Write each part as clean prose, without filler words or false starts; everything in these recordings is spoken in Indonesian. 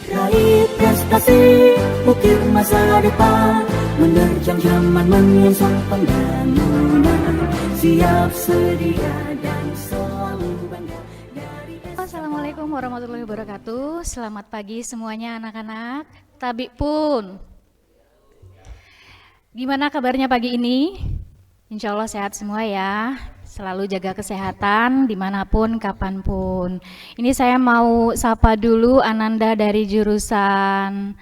Raih prestasi, ukir masa depan, menerjang zaman menyongsong pembangunan. Siap sedia dan selalu bangga dari. Assalamualaikum warahmatullahi wabarakatuh. Selamat pagi semuanya anak-anak. Tabik pun. Gimana kabarnya pagi ini? Insya Allah sehat semua ya. Selalu jaga kesehatan dimanapun, kapanpun. Ini saya mau sapa dulu Ananda dari jurusan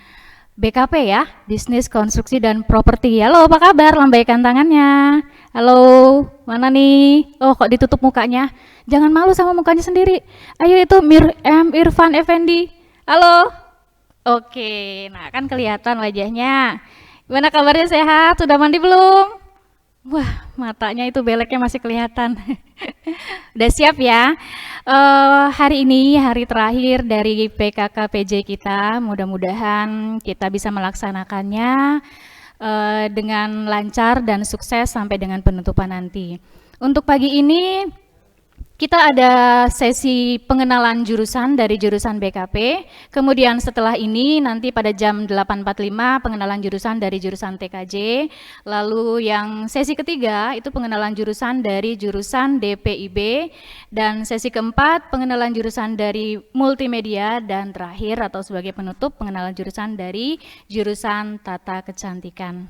BKP ya, Bisnis Konstruksi dan Properti. Halo, apa kabar? Lambaikan tangannya. Halo, mana nih? Oh, kok ditutup mukanya? Jangan malu sama mukanya sendiri. Ayo itu Irfan Effendi. Halo. Oke, nah kan kelihatan wajahnya. Gimana kabarnya, sehat? Sudah mandi belum? Wah, matanya itu beleknya masih kelihatan. Udah siap ya? Hari ini hari terakhir dari PKK PJ kita. Mudah-mudahan kita bisa melaksanakannya dengan lancar dan sukses sampai dengan penutupan nanti. Untuk pagi ini kita ada sesi pengenalan jurusan dari jurusan BKP, kemudian setelah ini nanti pada jam 8.45 pengenalan jurusan dari jurusan TKJ, lalu yang sesi ketiga itu pengenalan jurusan dari jurusan DPIB, dan sesi keempat pengenalan jurusan dari multimedia, dan terakhir atau sebagai penutup pengenalan jurusan dari jurusan tata kecantikan.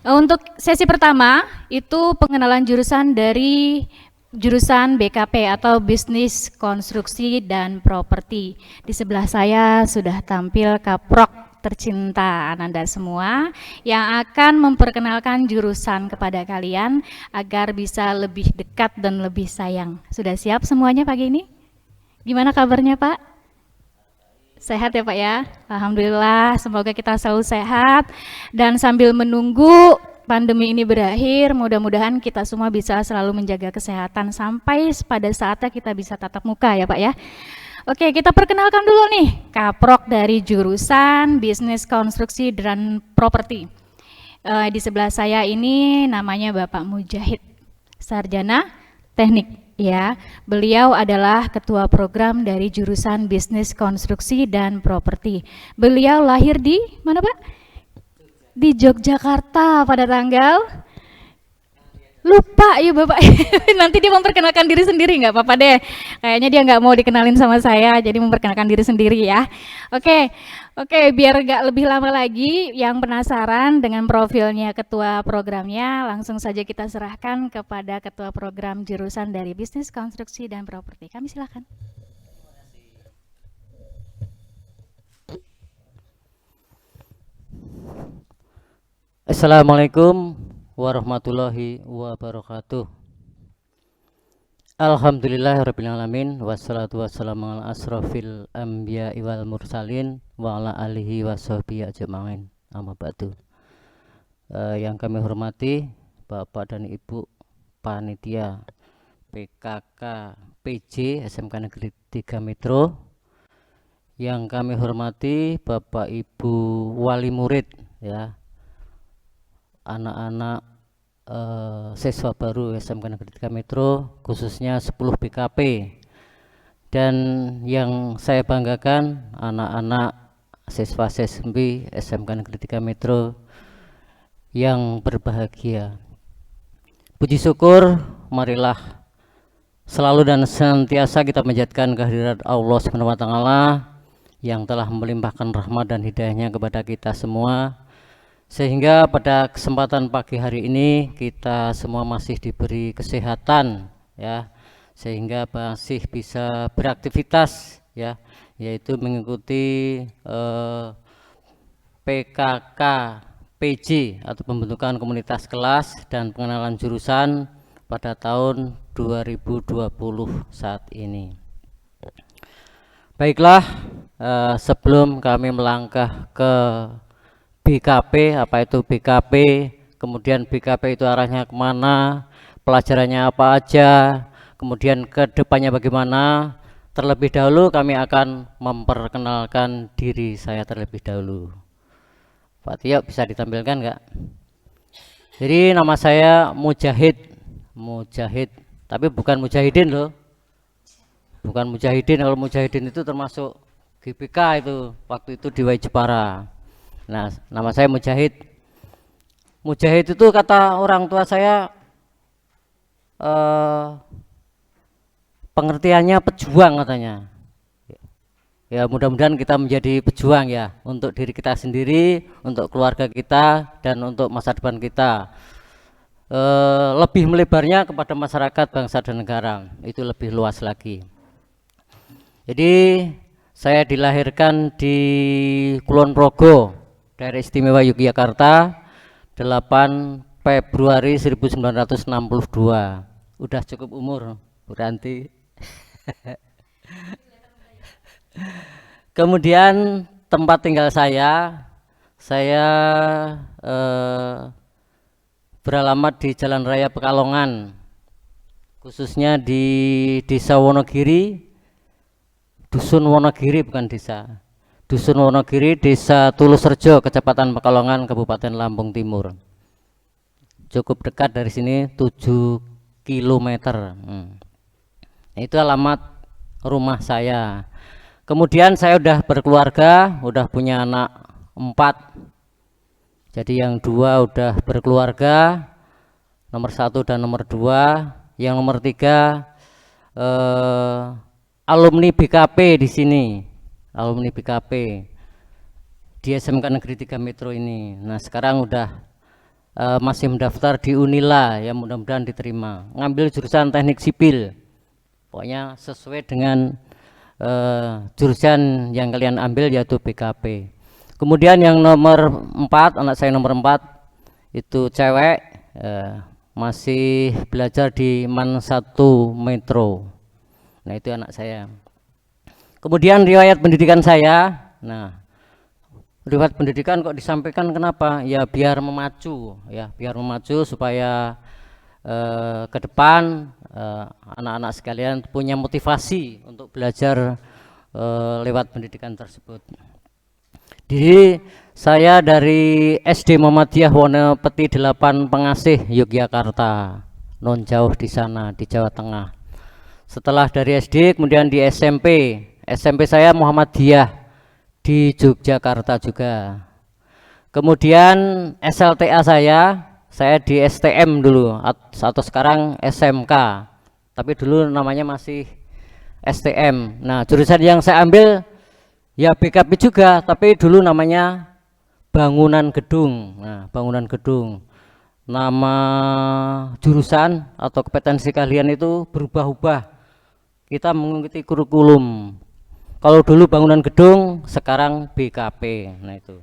Untuk sesi pertama itu pengenalan jurusan dari jurusan BKP atau Bisnis Konstruksi dan Properti. Di sebelah saya sudah tampil kaprok tercinta Ananda semua yang akan memperkenalkan jurusan kepada kalian agar bisa lebih dekat dan lebih sayang. Sudah siap semuanya pagi ini? Gimana kabarnya Pak? Sehat ya Pak ya? Alhamdulillah, semoga kita selalu sehat dan sambil menunggu pandemi ini berakhir, mudah-mudahan kita semua bisa selalu menjaga kesehatan sampai pada saatnya kita bisa tatap muka ya Pak ya. Oke, kita perkenalkan dulu nih kaprok dari jurusan Bisnis Konstruksi dan Properti. Di sebelah saya ini namanya Bapak Mujahid, sarjana teknik ya. Beliau adalah ketua program dari jurusan Bisnis Konstruksi dan Properti. Beliau lahir di mana Pak? Di Yogyakarta pada tanggal lupa ya Bapak. Nanti dia memperkenalkan diri sendiri, nggak apa-apa deh, kayaknya dia nggak mau dikenalin sama saya, jadi memperkenalkan diri sendiri ya. Oke, biar nggak lebih lama lagi, yang penasaran dengan profilnya ketua programnya, langsung saja kita serahkan kepada ketua program jurusan dari Bisnis Konstruksi dan Properti. Kami silakan. Assalamualaikum warahmatullahi wabarakatuh. Alhamdulillahirrabbilalamin. Wassalatu wassalamu ala asrafil anbiya wal mursalin wa ala alihi wa sahbihi ajma'in. Amma ba'du. Yang kami hormati Bapak dan Ibu Panitia PKK PJ SMK Negeri 3 Metro. Yang kami hormati Bapak Ibu wali murid ya, anak-anak siswa baru SMK Negeri 3 Metro, khususnya 10 BKP, dan yang saya banggakan anak-anak siswa SMB SMK Negeri 3 Metro yang berbahagia. Puji syukur, marilah selalu dan senantiasa kita menjadikan kehadirat Allah SWT yang telah melimpahkan rahmat dan hidayahnya kepada kita semua, sehingga pada kesempatan pagi hari ini kita semua masih diberi kesehatan ya, sehingga masih bisa beraktivitas ya, yaitu mengikuti PKK PJ atau pembentukan komunitas kelas dan pengenalan jurusan pada tahun 2020 saat ini. Baiklah, sebelum kami melangkah ke BKP, apa itu BKP, kemudian BKP itu arahnya kemana, pelajarannya apa aja, kemudian ke depannya bagaimana, terlebih dahulu kami akan memperkenalkan diri saya terlebih dahulu. Pak Tio bisa ditampilkan enggak? Jadi nama saya Mujahid, tapi bukan Mujahidin loh, bukan Mujahidin. Kalau Mujahidin itu termasuk GBK itu waktu itu di Wai Jepara. Nah, nama saya Mujahid. Mujahid itu kata orang tua saya pengertiannya pejuang katanya. Ya mudah-mudahan kita menjadi pejuang ya untuk diri kita sendiri, untuk keluarga kita, dan untuk masa depan kita. Lebih melebarnya kepada masyarakat, bangsa dan negara, itu lebih luas lagi. Jadi saya dilahirkan di Kulon Progo, daerah istimewa Yogyakarta, 8 Februari 1962. Udah cukup umur Bu Ranti. Kemudian tempat tinggal saya beralamat di Jalan Raya Pekalongan, khususnya di Desa Wonogiri, Dusun Wonogiri, bukan desa, Dusun Wonogiri, Desa Tulusrejo, Kecamatan Pekalongan, Kabupaten Lampung Timur. Cukup dekat dari sini, 7 km. Itu alamat rumah saya. Kemudian saya udah berkeluarga, udah punya anak 4. Jadi yang 2 udah berkeluarga, nomor 1 dan nomor 2. Yang nomor 3 alumni BKP di sini, alumni BKP di SMK Negeri 3 Metro ini. Nah sekarang udah masih mendaftar di Unila, ya mudah-mudahan diterima. Ngambil jurusan teknik sipil, pokoknya sesuai dengan jurusan yang kalian ambil, yaitu BKP. Kemudian yang nomor 4, anak saya nomor 4 itu cewek, masih belajar di MAN 1 Metro. Nah itu anak saya. Kemudian riwayat pendidikan saya. Nah riwayat pendidikan kok disampaikan, kenapa? Ya biar memacu, ya biar memacu supaya ke depan anak-anak sekalian punya motivasi untuk belajar lewat pendidikan tersebut. Jadi saya dari SD Muhammadiyah Wonopeti 8 Pengasih, Yogyakarta, non jauh di sana di Jawa Tengah. Setelah dari SD kemudian di SMP saya Muhammadiyah di Yogyakarta juga. Kemudian SLTA saya di STM dulu, atau sekarang SMK, tapi dulu namanya masih STM. Nah jurusan yang saya ambil ya BKP juga, tapi dulu namanya bangunan gedung. Nah bangunan gedung, nama jurusan atau kompetensi kalian itu berubah-ubah, kita mengikuti kurikulum. Kalau dulu bangunan gedung, sekarang BKP. Nah itu.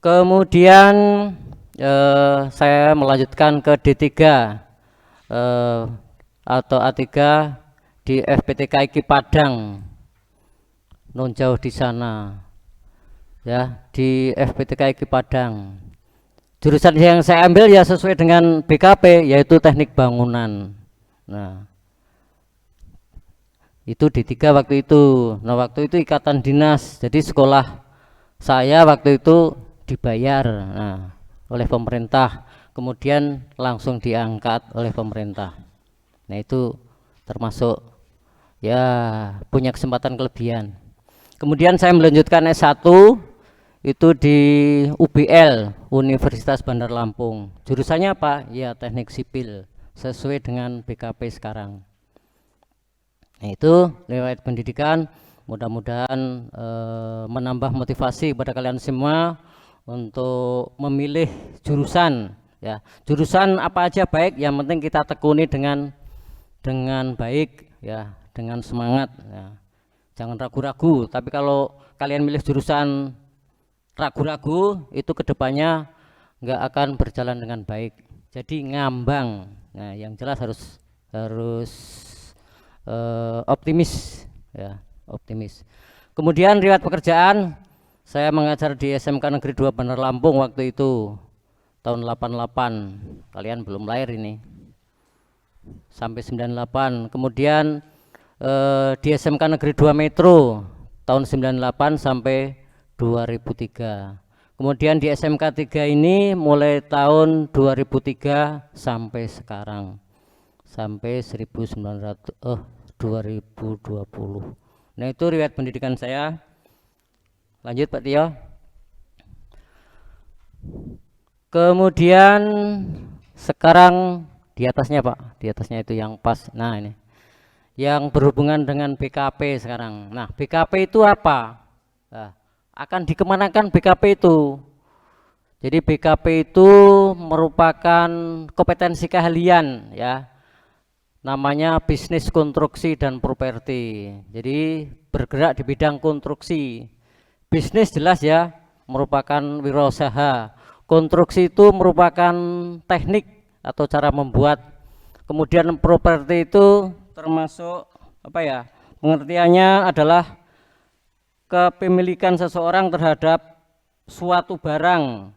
Kemudian saya melanjutkan ke D3 atau A3 di FPTK Padang, non jauh di sana, ya di FPTK Padang. Jurusan yang saya ambil ya sesuai dengan BKP, yaitu teknik bangunan. Nah itu D3 waktu itu. Nah waktu itu ikatan dinas, jadi sekolah saya waktu itu dibayar oleh pemerintah, kemudian langsung diangkat oleh pemerintah. Nah itu termasuk ya punya kesempatan kelebihan. Kemudian saya melanjutkan S1 itu di UBL, Universitas Bandar Lampung. Jurusannya apa? Ya teknik sipil, sesuai dengan BKP sekarang. Nah itu lewat pendidikan, mudah-mudahan menambah motivasi pada kalian semua untuk memilih jurusan, ya jurusan apa aja baik, yang penting kita tekuni dengan baik, ya dengan semangat, ya. Jangan ragu-ragu. Tapi kalau kalian milih jurusan ragu-ragu, itu kedepannya nggak akan berjalan dengan baik, jadi ngambang. Nah yang jelas harus optimis, ya optimis. Kemudian riwayat pekerjaan, saya mengajar di SMK Negeri 2 Bandar Lampung waktu itu tahun 88, kalian belum lahir ini, sampai 98. Kemudian di SMK Negeri 2 Metro tahun 98 sampai 2003. Kemudian di SMK 3 ini mulai tahun 2003 sampai sekarang, sampai 2020. Nah, itu riwayat pendidikan saya. Lanjut Pak Tio. Kemudian sekarang di atasnya Pak, di atasnya itu yang pas. Nah, ini yang berhubungan dengan BKP sekarang. Nah, BKP itu apa? Nah, akan dikemanakan BKP itu? Jadi BKP itu merupakan kompetensi keahlian ya. Namanya bisnis konstruksi dan properti. Jadi bergerak di bidang konstruksi. Bisnis jelas ya, merupakan wirausaha. Konstruksi itu merupakan teknik atau cara membuat. Kemudian properti itu termasuk apa ya? Pengertiannya adalah kepemilikan seseorang terhadap suatu barang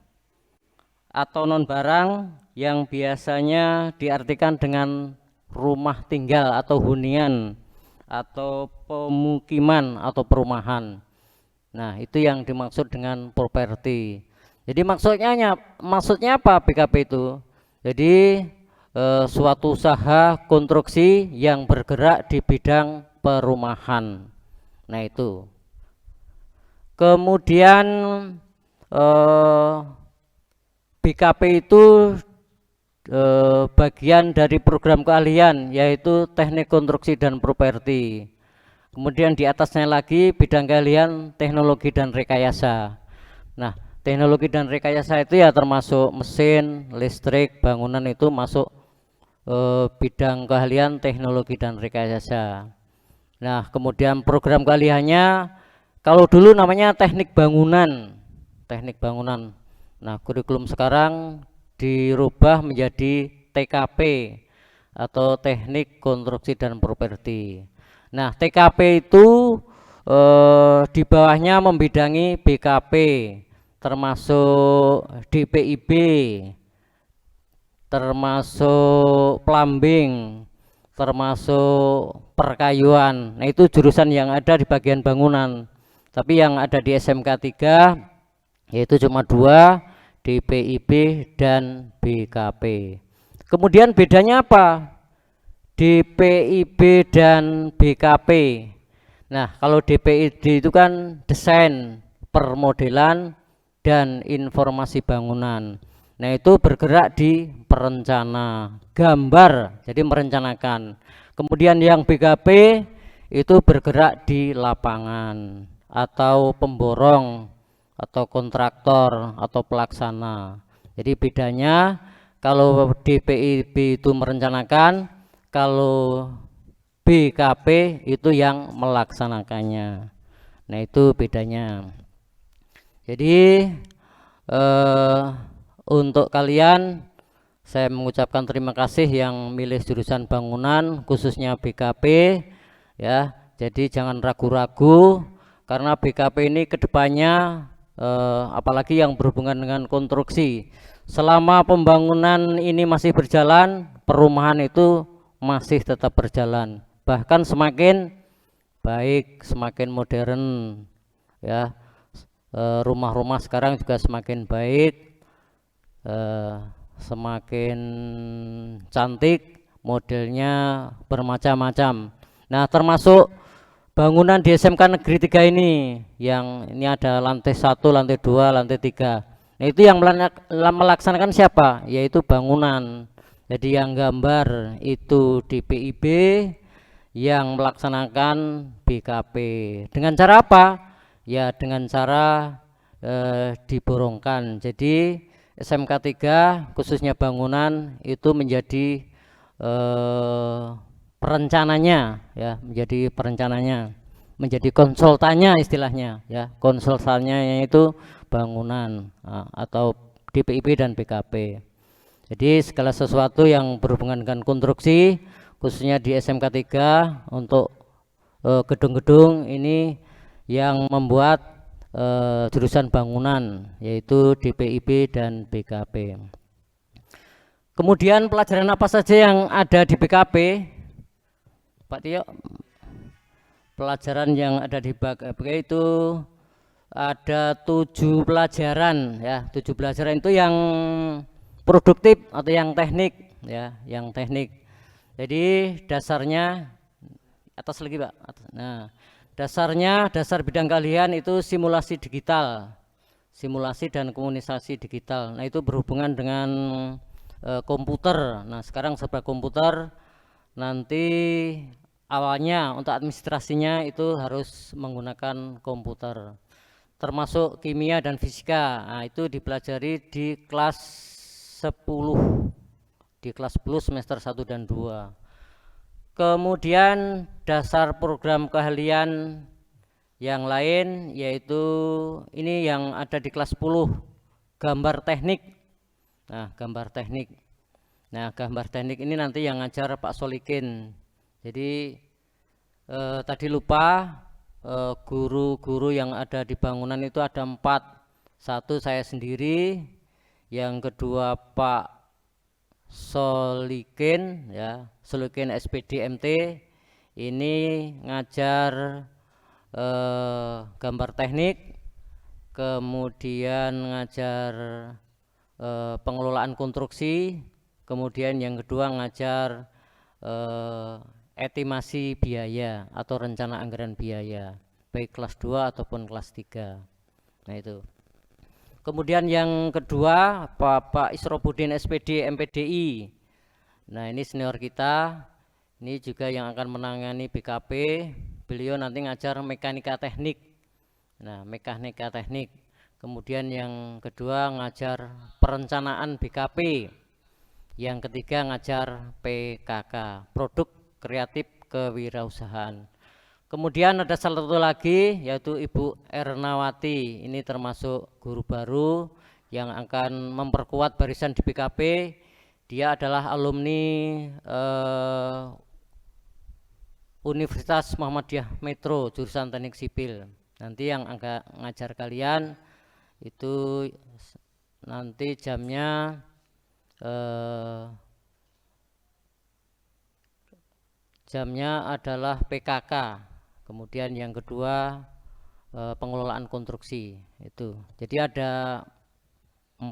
atau non barang yang biasanya diartikan dengan rumah tinggal atau hunian atau pemukiman atau perumahan. Nah, itu yang dimaksud dengan properti. Jadi maksudnya apa BKP itu? Jadi suatu usaha konstruksi yang bergerak di bidang perumahan. Nah, itu. Kemudian BKP itu bagian dari program keahlian yaitu teknik konstruksi dan properti. Kemudian di atasnya lagi bidang keahlian teknologi dan rekayasa. Nah, teknologi dan rekayasa itu ya termasuk mesin, listrik, bangunan itu masuk bidang keahlian teknologi dan rekayasa. Nah, kemudian program keahliannya kalau dulu namanya teknik bangunan. Teknik bangunan. Nah, kurikulum sekarang dirubah menjadi TKP atau teknik konstruksi dan properti. Nah, TKP itu di bawahnya membidangi BKP, termasuk DPIB, termasuk plumbing, termasuk perkayuan. Nah, itu jurusan yang ada di bagian bangunan. Tapi yang ada di SMK 3 yaitu cuma 2, DPIB dan BKP. Kemudian bedanya apa? DPIB dan BKP. Nah, kalau DPIB itu kan desain, permodelan, dan informasi bangunan. Nah, itu bergerak di perencana, gambar, jadi merencanakan. Kemudian yang BKP itu bergerak di lapangan atau pemborong atau kontraktor atau pelaksana. Jadi bedanya kalau DPIB itu merencanakan, kalau BKP itu yang melaksanakannya. Nah, itu bedanya. Jadi untuk kalian saya mengucapkan terima kasih yang milih jurusan bangunan khususnya BKP ya. Jadi jangan ragu-ragu karena BKP ini kedepannya apalagi yang berhubungan dengan konstruksi. Selama pembangunan ini masih berjalan, perumahan itu masih tetap berjalan. Bahkan semakin baik, semakin modern ya. Rumah-rumah sekarang juga semakin baik, semakin cantik, modelnya bermacam-macam. Nah, termasuk bangunan di SMK Negeri 3 ini, yang ini ada lantai 1, lantai 2, lantai 3. Nah, itu yang melaksanakan siapa? Yaitu bangunan. Jadi yang gambar itu DPIB, yang melaksanakan BKP. Dengan cara apa? Ya dengan cara diborongkan. Jadi SMK 3 khususnya bangunan itu menjadi perencananya ya, menjadi perencananya, menjadi konsultannya istilahnya ya, konsultannya yaitu bangunan atau DPIB dan BKP. Jadi segala sesuatu yang berhubungan dengan konstruksi khususnya di SMK 3 untuk gedung-gedung ini yang membuat jurusan bangunan yaitu DPIB dan BKP. Kemudian pelajaran apa saja yang ada di BKP? Pak Tio, pelajaran yang ada di BKP itu ada 7 pelajaran ya. 7 pelajaran itu yang produktif atau yang teknik ya, yang teknik. Jadi dasarnya atas lagi Pak. Nah, dasar bidang keahlian itu simulasi digital, simulasi dan komunikasi digital. Nah, itu berhubungan dengan komputer. Nah, sekarang serba komputer. Nanti awalnya untuk administrasinya itu harus menggunakan komputer, termasuk kimia dan fisika. Nah, itu dipelajari di kelas 10, semester 1 dan 2. Kemudian dasar program keahlian yang lain yaitu ini yang ada di kelas 10, gambar teknik. Nah, gambar teknik. Nah, gambar teknik ini nanti yang ngajar Pak Solikin. Jadi tadi lupa, guru-guru yang ada di bangunan itu ada 4. Satu saya sendiri, yang kedua Pak Solikin, ya, Solikin SPD MT, ini ngajar gambar teknik, kemudian ngajar pengelolaan konstruksi, kemudian yang kedua ngajar estimasi biaya atau rencana anggaran biaya, baik kelas 2 ataupun kelas 3. Nah, itu. Kemudian yang kedua Pak Isrobudin SPD MPDI. Nah, ini senior kita, ini juga yang akan menangani BKP. Beliau nanti ngajar mekanika teknik. Nah, mekanika teknik. Kemudian yang kedua ngajar perencanaan BKP. Yang ketiga ngajar PKK, produk kreatif kewirausahaan. Kemudian ada salah satu lagi yaitu Ibu Ernawati. Ini termasuk guru baru yang akan memperkuat barisan di BKP. Dia adalah alumni Universitas Muhammadiyah Metro jurusan Teknik Sipil. Nanti yang akan ngajar kalian itu nanti jamnya adalah PKK. Kemudian yang kedua pengelolaan konstruksi itu. Jadi ada 4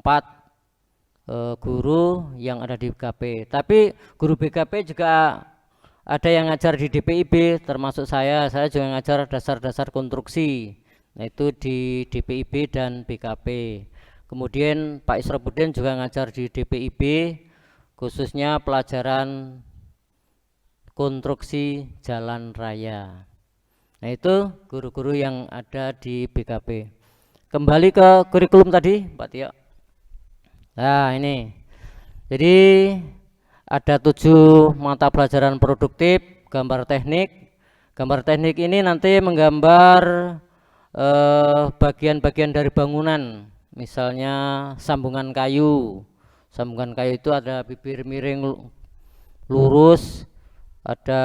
guru yang ada di BKP. Tapi guru BKP juga ada yang ngajar di DPIB, termasuk saya juga ngajar dasar-dasar konstruksi. Nah, itu di DPIB dan BKP. Kemudian Pak Isrobudin juga ngajar di DPIB, khususnya pelajaran konstruksi jalan raya. Nah, itu guru-guru yang ada di BKP. Kembali ke kurikulum tadi Pak Tio. Nah, ini jadi ada 7 mata pelajaran produktif gambar teknik. Gambar teknik ini nanti menggambar bagian-bagian dari bangunan, misalnya sambungan kayu. Sambungan kayu itu ada bibir miring lurus, ada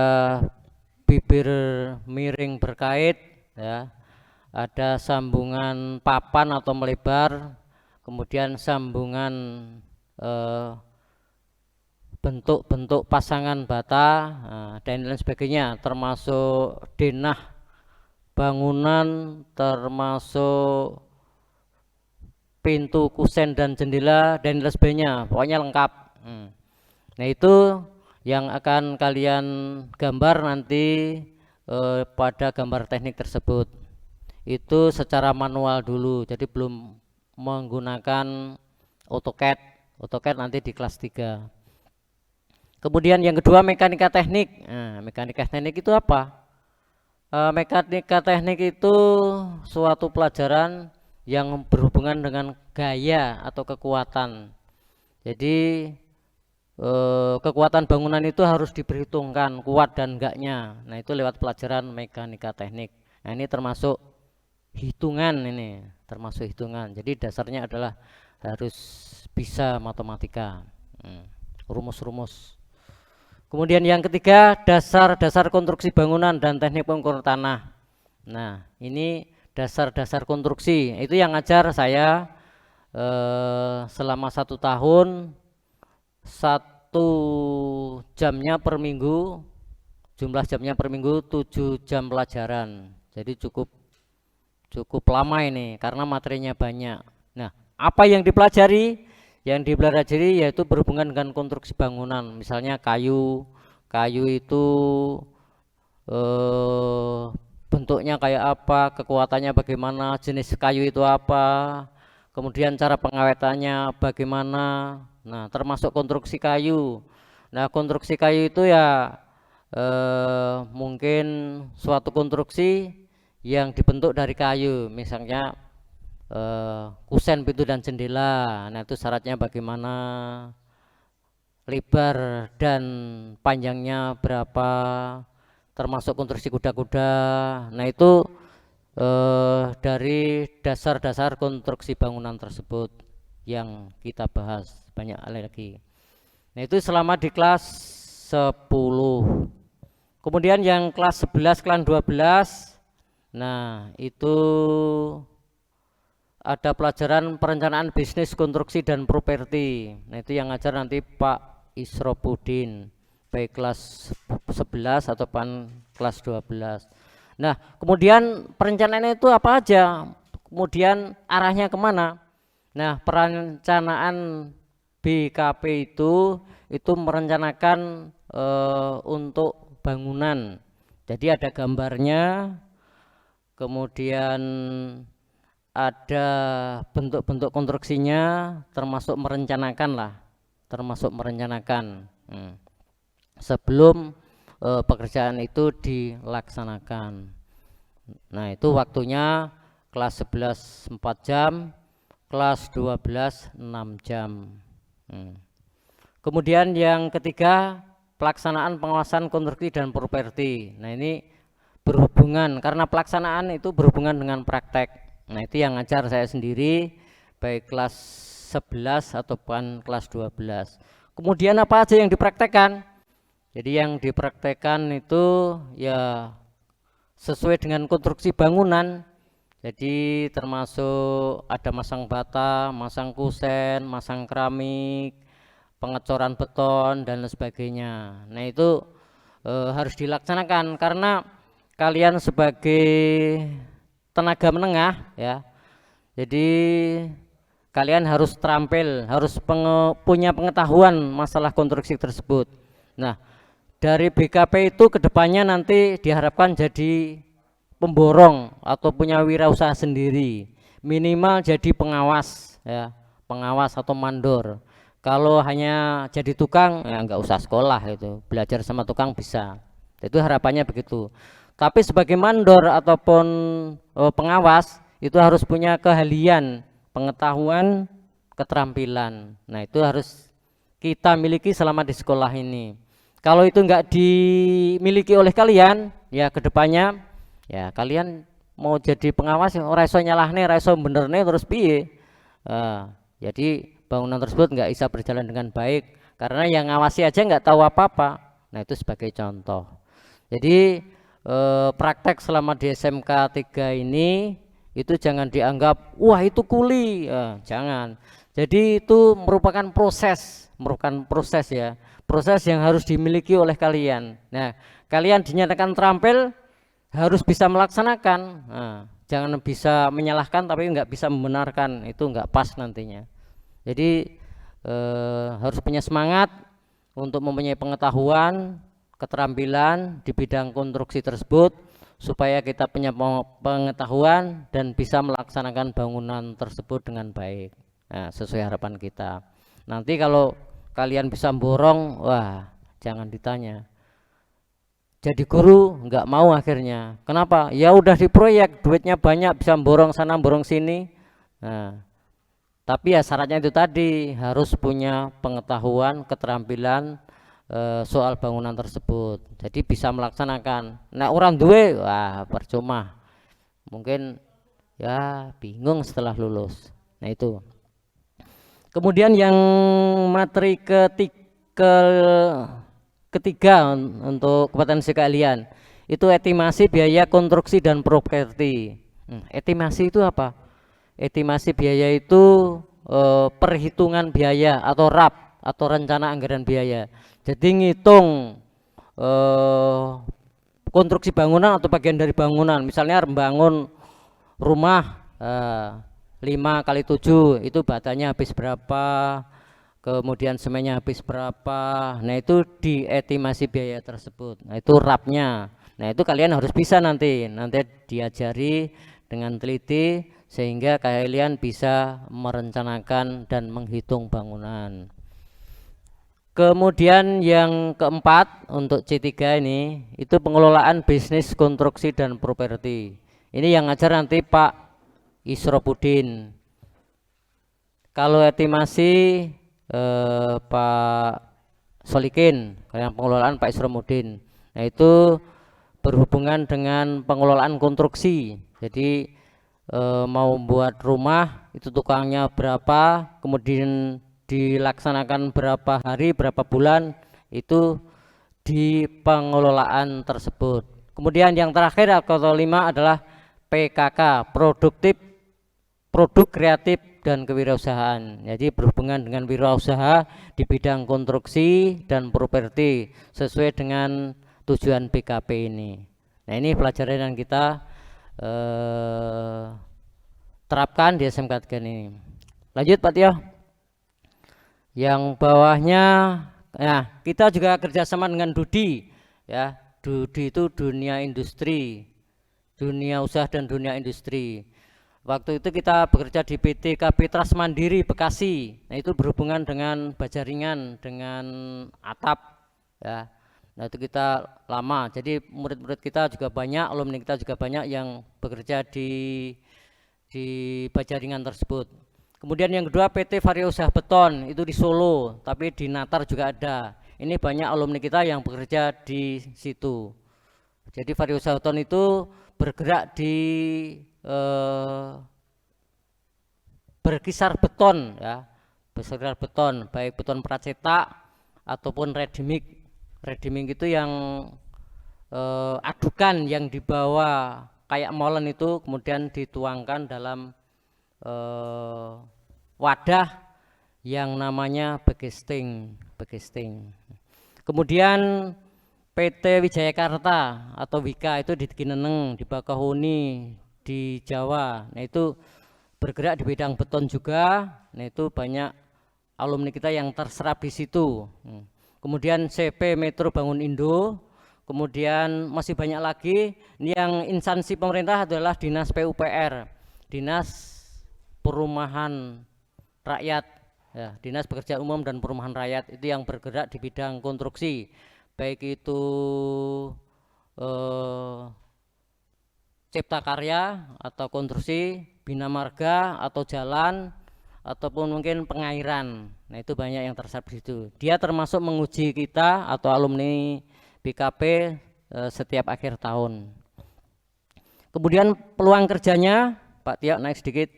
bibir miring berkait, ya, ada sambungan papan atau melebar, kemudian sambungan bentuk-bentuk pasangan bata, dan lain sebagainya, termasuk denah bangunan, termasuk pintu, kusen dan jendela dan lain sebagainya, pokoknya lengkap. Nah, itu yang akan kalian gambar nanti pada gambar teknik tersebut. Itu secara manual dulu, jadi belum menggunakan AutoCAD. AutoCAD nanti di kelas 3. Kemudian yang kedua mekanika teknik. Nah, mekanika teknik itu apa? Mekanika teknik itu suatu pelajaran yang berhubungan dengan gaya atau kekuatan. Jadi kekuatan bangunan itu harus diperhitungkan kuat dan enggaknya. Nah, itu lewat pelajaran mekanika teknik. Nah, ini termasuk hitungan, ini termasuk hitungan. Jadi dasarnya adalah harus bisa matematika, rumus-rumus. Kemudian yang ketiga dasar-dasar konstruksi bangunan dan teknik pengukur tanah. Nah, ini dasar-dasar konstruksi itu yang ngajar saya selama 1 tahun, 1 jamnya per minggu, jumlah jamnya per minggu 7 jam pelajaran. Jadi cukup lama ini karena materinya banyak. Nah, apa yang dipelajari? Yang dipelajari yaitu berhubungan dengan konstruksi bangunan, misalnya kayu itu bentuknya kayak apa, kekuatannya bagaimana, jenis kayu itu apa, kemudian cara pengawetannya bagaimana. Nah, termasuk konstruksi kayu. Nah, konstruksi kayu itu ya mungkin suatu konstruksi yang dibentuk dari kayu, misalnya kusen pintu dan jendela. Nah, itu syaratnya bagaimana, lebar dan panjangnya berapa, termasuk konstruksi kuda-kuda. Nah, itu dari dasar-dasar konstruksi bangunan tersebut yang kita bahas, banyak lagi. Nah, itu selama di kelas 10. Kemudian yang kelas 11, kelas 12, nah itu ada pelajaran perencanaan bisnis, konstruksi dan properti. Nah, itu yang ngajar nanti Pak Isrobudin, baik kelas 11 ataupun kelas 12. Nah, kemudian perencanaan itu apa aja, kemudian arahnya kemana. Nah, perencanaan BKP itu merencanakan untuk bangunan. Jadi ada gambarnya, kemudian ada bentuk-bentuk konstruksinya, termasuk merencanakan lah, sebelum pekerjaan itu dilaksanakan. Nah, itu waktunya kelas 11 4 jam, kelas 12 6 jam. Kemudian yang ketiga, pelaksanaan pengawasan konstruksi dan properti. Nah, ini berhubungan, karena pelaksanaan itu berhubungan dengan praktek. Nah, itu yang ngajar saya sendiri, baik kelas 11 ataupun kelas 12. Kemudian apa aja yang dipraktekkan? Jadi yang dipraktekkan itu ya sesuai dengan konstruksi bangunan. Jadi termasuk ada masang bata, masang kusen, masang keramik, pengecoran beton dan sebagainya. Nah, itu harus dilaksanakan karena kalian sebagai tenaga menengah ya. Jadi kalian harus terampil, harus punya pengetahuan masalah konstruksi tersebut. Nah, dari BKP itu kedepannya nanti diharapkan jadi pemborong atau punya wirausaha sendiri, minimal jadi pengawas ya, pengawas atau mandor. Kalau hanya jadi tukang ya nggak usah sekolah, itu belajar sama tukang bisa, itu harapannya begitu. Tapi sebagai mandor ataupun pengawas itu harus punya keahlian, pengetahuan, keterampilan. Nah, itu harus kita miliki selama di sekolah ini. Kalau itu nggak dimiliki oleh kalian, ya kedepannya ya kalian mau jadi pengawas ora iso nyalahne, ora iso benerne terus piye. Jadi bangunan tersebut nggak bisa berjalan dengan baik karena yang ngawasi aja nggak tahu apa-apa. Nah, itu sebagai contoh. Jadi praktek selama di SMK 3 ini itu jangan dianggap wah itu kuli, jangan. Jadi itu merupakan proses ya, proses yang harus dimiliki oleh kalian. Nah, kalian dinyatakan terampil harus bisa melaksanakan. Nah, jangan bisa menyalahkan tapi nggak bisa membenarkan, itu nggak pas nantinya. Jadi harus punya semangat untuk mempunyai pengetahuan, keterampilan di bidang konstruksi tersebut supaya kita punya pengetahuan dan bisa melaksanakan bangunan tersebut dengan baik. Nah, sesuai harapan kita. Nanti kalau kalian bisa borong, wah jangan ditanya. Jadi guru nggak mau akhirnya. Kenapa? Ya udah di proyek, duitnya banyak, bisa borong sana borong sini. Nah, tapi ya syaratnya itu tadi harus punya pengetahuan, keterampilan soal bangunan tersebut. Jadi bisa melaksanakan. Nah, orang duwe, wah percuma. Mungkin ya bingung setelah lulus. Nah, itu. Kemudian yang materi ketiga untuk kompetensi kalian itu estimasi biaya konstruksi dan properti. Estimasi itu apa? Estimasi biaya itu perhitungan biaya atau RAP atau rencana anggaran biaya. Jadi ngitung konstruksi bangunan atau bagian dari bangunan. Misalnya membangun rumah 5 kali 7 itu batanya habis berapa, kemudian semennya habis berapa. Nah, itu diestimasi biaya tersebut. Nah, itu RAP-nya. Nah, itu kalian harus bisa nanti diajari dengan teliti sehingga kalian bisa merencanakan dan menghitung bangunan. Kemudian yang keempat untuk C3 ini itu pengelolaan bisnis konstruksi dan properti. Ini yang ngajar nanti Pak Isropudin. Kalau estimasi Pak Solikin, yang pengelolaan Pak Isropudin. Nah, itu berhubungan dengan pengelolaan konstruksi. Jadi mau buat rumah itu tukangnya berapa, kemudian dilaksanakan berapa hari, berapa bulan, itu di pengelolaan tersebut. Kemudian yang terakhir atau 5 adalah PKK, produk kreatif dan kewirausahaan. Jadi berhubungan dengan wirausaha di bidang konstruksi dan properti sesuai dengan tujuan PKP ini. Nah, ini pelajaran yang kita terapkan di SMK 3 ini. Lanjut Pak Tio. Yang bawahnya, nah kita juga kerjasama dengan Dudi, ya. Dudi itu dunia industri, dunia usaha dan dunia industri. Waktu itu kita bekerja di PT Kapitras Mandiri Bekasi. Nah, itu berhubungan dengan baja ringan, dengan atap, ya. Nah, itu kita lama. Jadi murid-murid kita juga banyak, alumni kita juga banyak yang bekerja di baja ringan tersebut. Kemudian yang kedua PT Vario Usaha Beton, itu di Solo, tapi di Natar juga ada. Ini banyak alumni kita yang bekerja di situ. Jadi Vario Usaha Beton itu bergerak di berkisar beton, ya, berkisar beton, baik beton pracetak ataupun redimik. Redimik itu yang adukan yang dibawa kayak molen itu kemudian dituangkan dalam wadah yang namanya bagesting. Kemudian PT Wijayakarta atau Wika itu di Kineneng, di Bakahuni, di Jawa. Nah, itu bergerak di bidang beton juga. Nah, itu banyak alumni kita yang terserap di situ. Kemudian CP Metro Bangun Indo. Kemudian masih banyak lagi. Ini yang instansi pemerintah adalah Dinas PUPR, Dinas Perumahan Rakyat, ya, Dinas Pekerjaan Umum dan Perumahan Rakyat, itu yang bergerak di bidang konstruksi, baik itu cipta karya atau konstruksi, bina marga atau jalan ataupun mungkin pengairan. Nah, itu banyak yang terserap di situ. Dia termasuk menguji kita atau alumni BKP setiap akhir tahun. Kemudian peluang kerjanya, Pak Tio naik sedikit.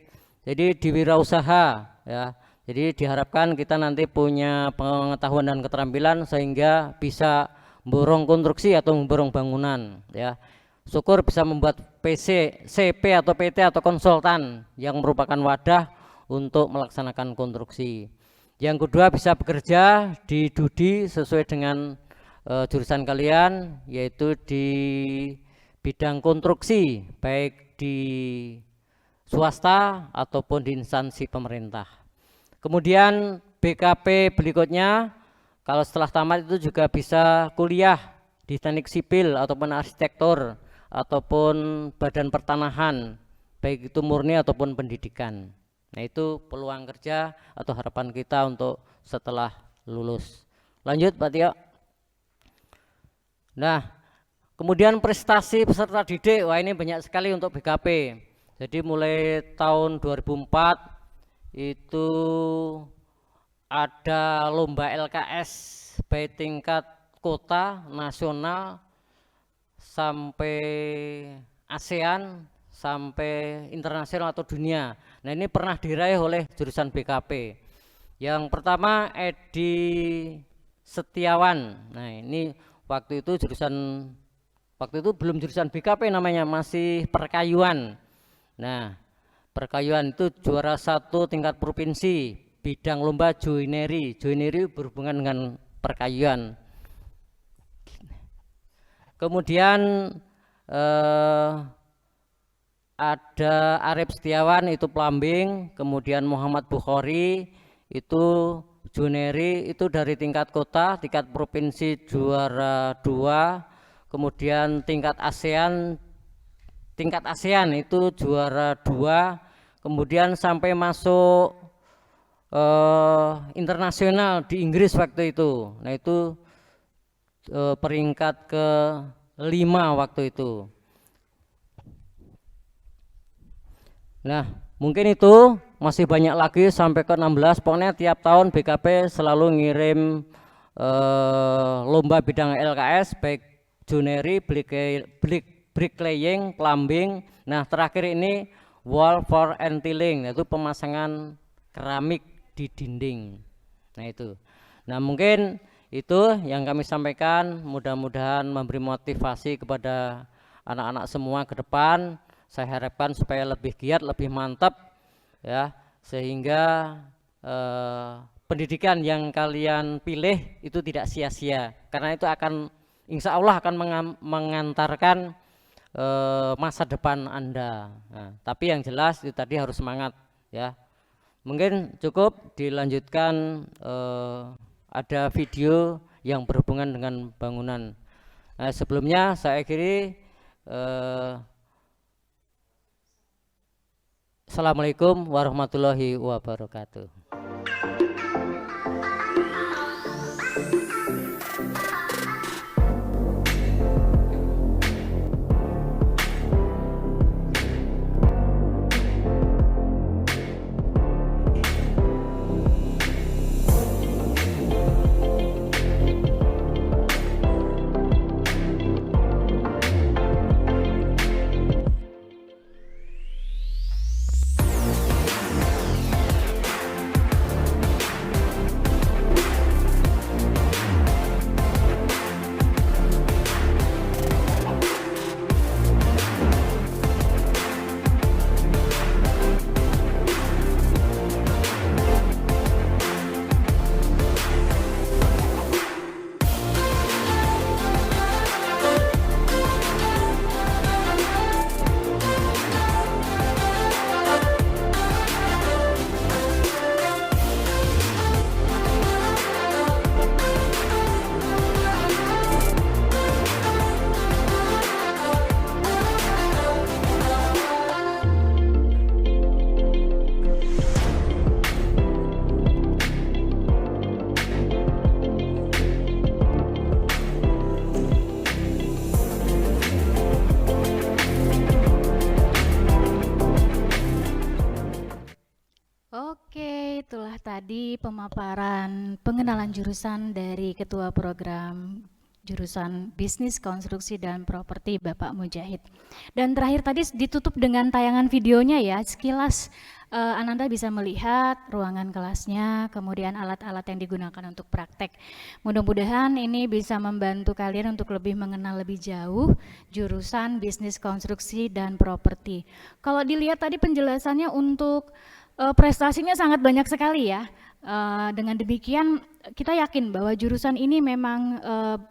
Jadi di wirausaha, ya. Jadi diharapkan kita nanti punya pengetahuan dan keterampilan sehingga bisa memborong konstruksi atau memborong bangunan, ya. Syukur bisa membuat PC, CP atau PT atau konsultan yang merupakan wadah untuk melaksanakan konstruksi. Yang kedua, bisa bekerja di Dudi sesuai dengan jurusan kalian, yaitu di bidang konstruksi, baik di swasta ataupun di instansi pemerintah. Kemudian BKP berikutnya, kalau setelah tamat itu juga bisa kuliah di teknik sipil ataupun arsitektur ataupun badan pertanahan, baik itu murni ataupun pendidikan. Nah, itu peluang kerja atau harapan kita untuk setelah lulus. Lanjut Pak Tio. Nah, kemudian prestasi peserta didik, wah ini banyak sekali untuk BKP. Jadi mulai tahun 2004 itu ada lomba LKS baik tingkat kota, nasional, sampai ASEAN, sampai internasional atau dunia. Nah, ini pernah diraih oleh jurusan BKP. Yang pertama Edi Setiawan. Nah, ini waktu itu belum jurusan BKP namanya, masih perkayuan. Nah, perkayuan itu juara 1 tingkat provinsi bidang lomba joinery. Joinery berhubungan dengan perkayuan. Kemudian ada Arif Setiawan itu plumbing, kemudian Muhammad Bukhari itu joinery, itu dari tingkat kota, tingkat provinsi juara 2, kemudian tingkat ASEAN itu juara 2, kemudian sampai masuk internasional di Inggris waktu itu. Nah itu peringkat ke-5 waktu itu. Nah mungkin itu masih banyak lagi sampai ke-16. Pokoknya tiap tahun BKP selalu ngirim lomba bidang LKS, baik joinery, bricklaying, plumbing. Nah terakhir ini wall for tiling, yaitu pemasangan keramik di dinding. Nah itu. Nah mungkin itu yang kami sampaikan, mudah-mudahan memberi motivasi kepada anak-anak semua ke depan. Saya harapkan supaya lebih giat, lebih mantap ya, sehingga pendidikan yang kalian pilih itu tidak sia-sia, karena itu akan insya Allah akan mengantarkan masa depan Anda. Nah, tapi yang jelas itu tadi harus semangat ya. Mungkin cukup dilanjutkan, ada video yang berhubungan dengan bangunan. Nah, sebelumnya saya akhiri. Assalamualaikum warahmatullahi wabarakatuh. Itulah tadi pemaparan pengenalan jurusan dari Ketua Program Jurusan Bisnis Konstruksi dan Properti Bapak Mujahid. Dan terakhir tadi ditutup dengan tayangan videonya ya, sekilas Ananda bisa melihat ruangan kelasnya, kemudian alat-alat yang digunakan untuk praktek. Mudah-mudahan ini bisa membantu kalian untuk lebih mengenal lebih jauh jurusan Bisnis Konstruksi dan Properti. Kalau dilihat tadi penjelasannya untuk prestasinya sangat banyak sekali ya. Dengan demikian kita yakin bahwa jurusan ini memang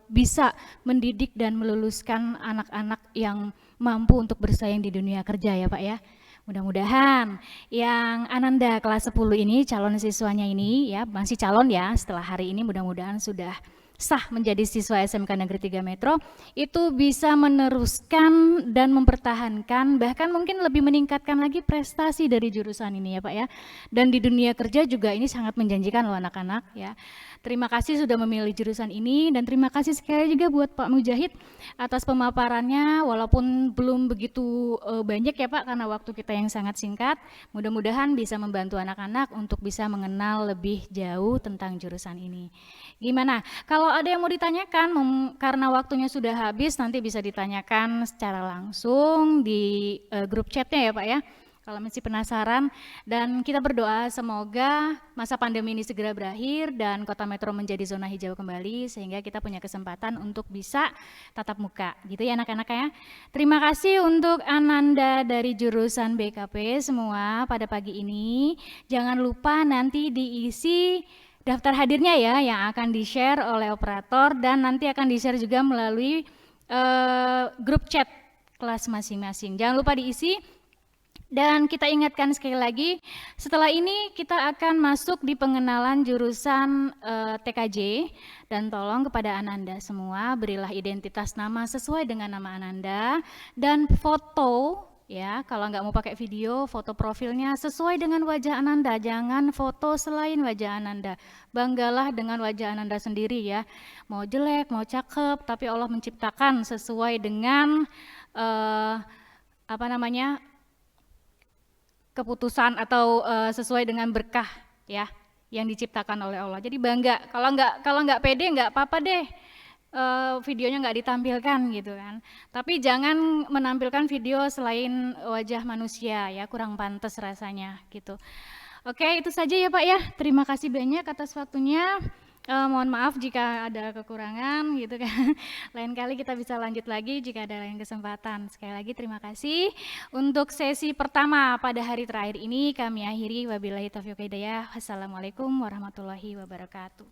bisa mendidik dan meluluskan anak-anak yang mampu untuk bersaing di dunia kerja ya Pak ya. Mudah-mudahan yang Ananda kelas 10 ini, calon siswanya ini ya, masih calon ya, setelah hari ini mudah-mudahan sudah sah menjadi siswa SMK Negeri 3 Metro, itu bisa meneruskan dan mempertahankan, bahkan mungkin lebih meningkatkan lagi prestasi dari jurusan ini ya Pak ya. Dan di dunia kerja juga ini sangat menjanjikan loh anak-anak ya. Terima kasih sudah memilih jurusan ini, dan terima kasih sekali juga buat Pak Mujahid atas pemaparannya, walaupun belum begitu banyak ya Pak karena waktu kita yang sangat singkat. Mudah-mudahan bisa membantu anak-anak untuk bisa mengenal lebih jauh tentang jurusan ini. Gimana? Kalau ada yang mau ditanyakan, karena waktunya sudah habis, nanti bisa ditanyakan secara langsung di grup chatnya ya Pak ya. Kalau masih penasaran, dan kita berdoa semoga masa pandemi ini segera berakhir dan Kota Metro menjadi zona hijau kembali sehingga kita punya kesempatan untuk bisa tatap muka gitu ya anak-anak ya. Terima kasih untuk Ananda dari jurusan BKP semua pada pagi ini. Jangan lupa nanti diisi daftar hadirnya ya yang akan di-share oleh operator dan nanti akan di-share juga melalui grup chat kelas masing-masing. Jangan lupa diisi Dan kita ingatkan sekali lagi, setelah ini kita akan masuk di pengenalan jurusan TKJ, dan tolong kepada Ananda semua berilah identitas nama sesuai dengan nama Ananda, dan foto ya, kalau nggak mau pakai video, foto profilnya sesuai dengan wajah Ananda, jangan foto selain wajah Ananda. Banggalah dengan wajah Ananda sendiri ya, mau jelek, mau cakep, tapi Allah menciptakan sesuai dengan keputusan atau sesuai dengan berkah ya yang diciptakan oleh Allah. Jadi bangga. Kalau nggak pede nggak apa-apa deh. Videonya nggak ditampilkan gitu kan. Tapi jangan menampilkan video selain wajah manusia ya, kurang pantas rasanya gitu. Oke, itu saja ya Pak ya. Terima kasih banyak atas waktunya. Mohon maaf jika ada kekurangan gitu kan. Lain kali kita bisa lanjut lagi jika ada lain kesempatan. Sekali lagi terima kasih. Untuk sesi pertama pada hari terakhir ini kami akhiri. Wabillahi taufiq wal hidayah. Wassalamualaikum warahmatullahi wabarakatuh.